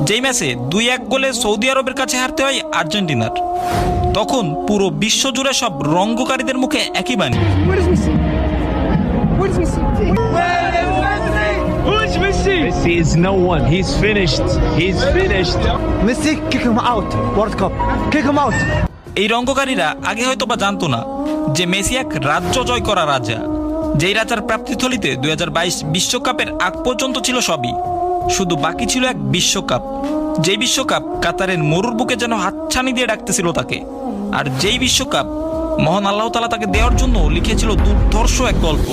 যেই ম্যাচে 2-1 গোলে সৌদি আরবের কাছে হারতে হয় আর্জেন্টিনার। তখন পুরো বিশ্ব জুড়ে সব রঙ্গকারীদের মুখে একই বাণী, Messi is no one. He's finished. He's finished. Messi, kick him out. World Cup. Kick him out. এই রঙ্গকারীরা আগে হয়তো বা জানতো না যে মেসি এক রাজ্য জয় করা রাজা, যেই রাজার প্রাপ্তিথলিতে 2022 বিশ্বকাপের আগ পর্যন্ত ছিল সবই, শুধু বাকি ছিল এক বিশ্বকাপ। যেই বিশ্বকাপ কাতারের মরুর বুকে যেন হাতছানি দিয়ে ডাকতেছিল তাকে, আর যেই বিশ্বকাপ মহান আল্লাহ তাআলা তাকে দেওয়ার জন্য লিখেছিল দুর্ধর্ষ এক গল্প।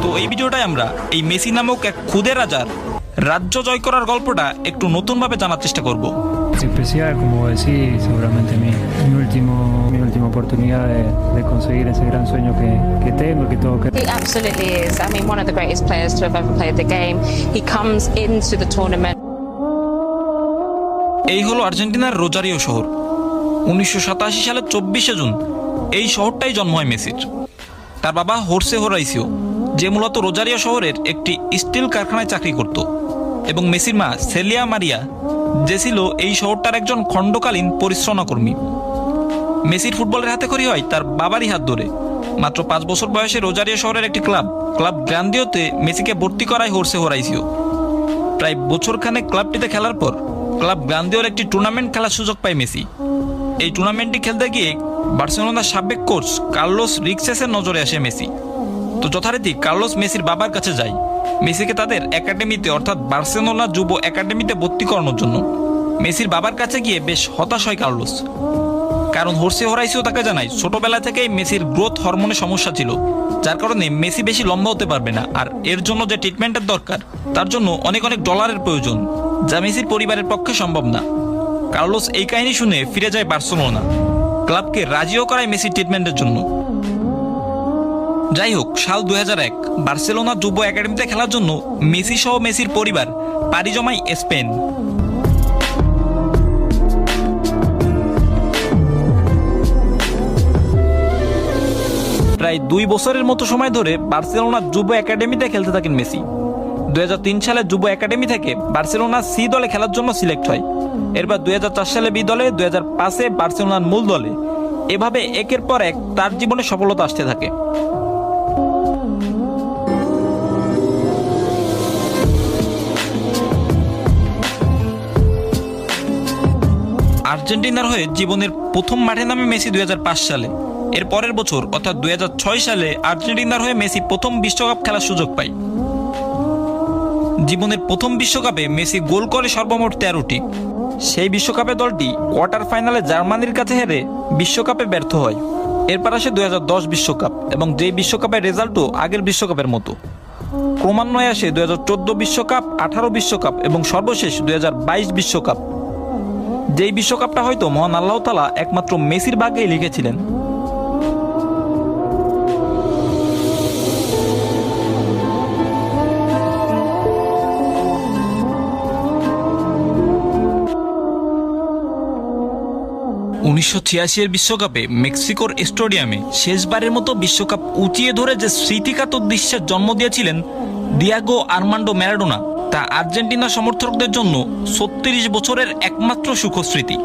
তো এই ভিডিওটায় আমরা এই মেসি নামক এক খুদে রাজার রাজ্য জয় করার গল্পটা একটু নতুনভাবে জানার চেষ্টা করব। Es especial, como decís, seguramente mi última oportunidad de conseguir ese gran sueño que tengo, que todo que... He absolutely is. I mean, one of the greatest players to have ever played the game. He comes into the tournament. এই হলো আর্জেন্টিনার Rosario শহর। 1987 সালের 24শে June এই শহরটাই জন্ম হয় মেসির। তার বাবা হোর্সে হোরাইসিও, যে মূলত রোজারিও শহরের একটি স্টিল কারখানায় চাকরি করত, এবং মেসির মা সেলিয়া মারিয়া, যে ছিল এই শহরটার একজন খণ্ডকালীন পরিশ্রমা কর্মী। মেসির ফুটবলের হাতে খড়ি হয় তার বাবারই হাত ধরে। মাত্র 5 বছর বয়সে রোজারিও শহরের একটি ক্লাব গ্রান্দিওতে মেসিকে ভর্তি করায় হোর্সে হোরাইসিও। প্রায় বছরখানেক ক্লাবটিতে খেলার পর ক্লাব গ্রান্দিওর একটি টুর্নামেন্ট খেলার সুযোগ পায় মেসি। এই টুর্নামেন্টটি খেলতে গিয়ে বার্সেলোনার সাবেক কোচ কার্লোস রিক্সেসের নজরে আসে মেসি। তো যথারীতি কার্লোস মেসির বাবার কাছে যায় মেসিকে তাদের একাডেমিতে, অর্থাৎ বার্সেলোনা যুব একাডেমিতে ভর্তি করানোর জন্য। মেসির বাবার কাছে গিয়ে বেশ হতাশ হয় কার্লোস, কারণ হোর্সে হোরাইসিও তাকে জানায় ছোটবেলা থেকেই মেসির গ্রোথ হরমোনের সমস্যা ছিল, যার কারণে মেসি বেশি লম্বা হতে পারবে না, আর এর জন্য যে ট্রিটমেন্টের দরকার তার জন্য অনেক ডলারের প্রয়োজন, যা মেসির পরিবারের পক্ষে সম্ভব না। কার্লোস এই কাহিনী শুনে ফিরে যায় বার্সেলোনা, ক্লাবকে রাজিও করায় মেসির ট্রিটমেন্টের জন্য। যাই হোক, সাল 2001 বার্সেলোনা যুব একাডেমিতে খেলার জন্য মেসি সহ মেসির পরিবার পাড়ি জমায় স্পেন। প্রায় 2 বছরের মতো সময় ধরে বার্সেলোনা যুব একাডেমিতে খেলতে থাকেন মেসি। 2003 সালে যুব একাডেমি থেকে বার্সেলোনা সি দলে খেলার জন্য সিলেক্ট হয়। এরপর 2004 সালে বি দলে, 2005-এ বার্সেলোনার মূল দলে। এভাবে একের পর এক তার জীবনে সফলতা আসতে থাকে। আর্জেন্টিনার হয়ে জীবনের প্রথম মাঠে নামে মেসি 2005 সালে। এর পরের বছর অর্থাৎ 2006 সালে আর্জেন্টিনার হয়ে মেসি প্রথম বিশ্বকাপ খেলার সুযোগ পায়। জীবনের প্রথম বিশ্বকাপে মেসি গোল করে সর্বমোট 13টি। সেই বিশ্বকাপে দলটি কোয়ার্টার ফাইনালে জার্মানির কাছে হেরে বিশ্বকাপে ব্যর্থ হয়। এরপর আসে 2010 বিশ্বকাপ, এবং যেই বিশ্বকাপের রেজাল্টও আগের বিশ্বকাপের মতো। ক্রমান্বয়ে আসে 2014 বিশ্বকাপ, 18 বিশ্বকাপ এবং সর্বশেষ 2022 বিশ্বকাপ। যেই বিশ্বকাপটা হয়তো মহান আল্লাহ তাআলা একমাত্র মেসির ভাগ্যেই লিখেছিলেন। এর বিশ্বকাপে মেক্সিকোর স্টেডিয়ামে শেষবারের মতো বিশ্বকাপ উঁচিয়ে ধরে যে স্মৃতিকাতর দৃশ্যের জন্ম দিয়েছিলেন দিয়েগো আর্মান্ডো ম্যারাডোনা, তা আর্জেন্টিনা সমর্থকদের জন্য 36 বছরের একমাত্র সুখস্মৃতি।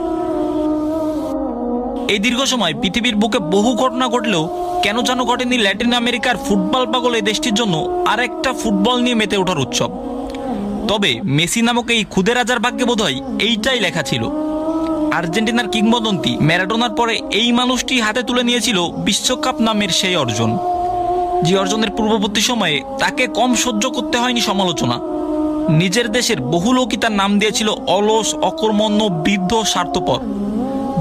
এই দীর্ঘ সময় পৃথিবীর বুকে বহু ঘটনা ঘটলেও কেন যেন ঘটেনি ল্যাটিন আমেরিকার ফুটবল পাগল এই দেশটির জন্য আরেকটা ফুটবল নিয়ে মেতে ওঠার উৎসব। তবে মেসি নামক এই খুদে রাজার ভাগ্যে বোধহয় এইটাই লেখা ছিল। আর্জেন্টিনার কিংবদন্তি ম্যারাডোনার পরে এই মানুষটি হাতে তুলে নিয়েছিল বিশ্বকাপ নামের সেই অর্জন, যে অর্জনের পূর্ববর্তী সময়ে তাকে কম সহ্য করতে হয়নি সমালোচনা। নিজের দেশের বহু লোকই তার নাম দিয়েছিল অলস, অকর্মণ্য, বৃদ্ধ, স্বার্থপর।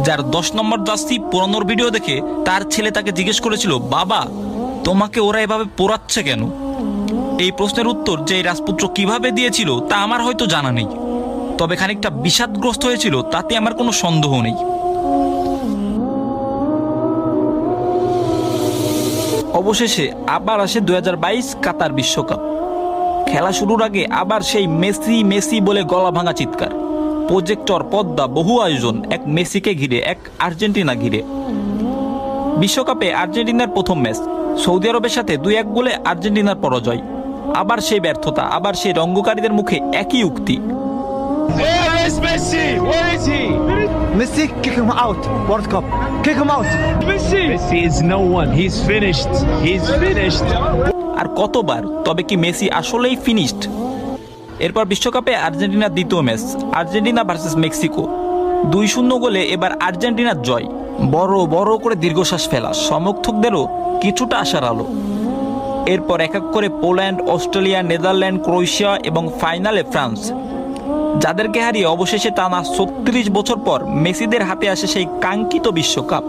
যার 10 নম্বর জার্সি পোড়ানোর ভিডিও দেখে তার ছেলে তাকে জিজ্ঞেস করেছিল, বাবা তোমাকে ওরা এভাবে পোড়াচ্ছে কেন? এই প্রশ্নের উত্তর যে রাজপুত্র কিভাবে দিয়েছিল তা আমার হয়তো জানা নেই, তবে খানিকটা বিষাদগ্রস্ত হয়েছিল তাতে আমার কোনো সন্দেহ নেই। অবশেষে আবার আসে 2022 কাতার বিশ্বকাপ। খেলা শুরুর আগে আবার সেই মেসি মেসি বলে গলা ভাঙা চিৎকার, প্রজেক্টর, পর্দা, বহু আয়োজন, এক মেসিকে ঘিরে, এক আর্জেন্টিনা ঘিরে। বিশ্বকাপে আর্জেন্টিনার প্রথম ম্যাচ, সৌদি আরবের সাথে 2-1 গোলে আর্জেন্টিনার পরাজয়। আবার সেই ব্যর্থতা, আবার সেই রঙ্গকারীদের মুখে একই উক্তি, Where is Messi? Where is he? Messi, kick him out. World Cup. Kick him out. Messi is no one. He's finished. He's finished. আর কতবার, তবে কি মেসি আসলেই ফিনিশড? এরপর বিশ্বকাপে আর্জেন্টিনার দ্বিতীয় ম্যাচ, আর্জেন্টিনা ভার্সেস মেক্সিকো। 2-0 গোলে এবার আর্জেন্টিনার জয়। বড় বড় করে দীর্ঘশ্বাস ফেলা, সমর্থকদেরও কিছুটা আশার আলো। এরপর এক এক করে পোল্যান্ড, অস্ট্রেলিয়া, নেদারল্যান্ড, ক্রোয়েশিয়া এবং ফাইনালে ফ্রান্স, যাদেরকে হারিয়ে অবশেষে টানা 36 বছর পর মেসিদের হাতে আসে সেই কাঙ্ক্ষিত বিশ্বকাপ।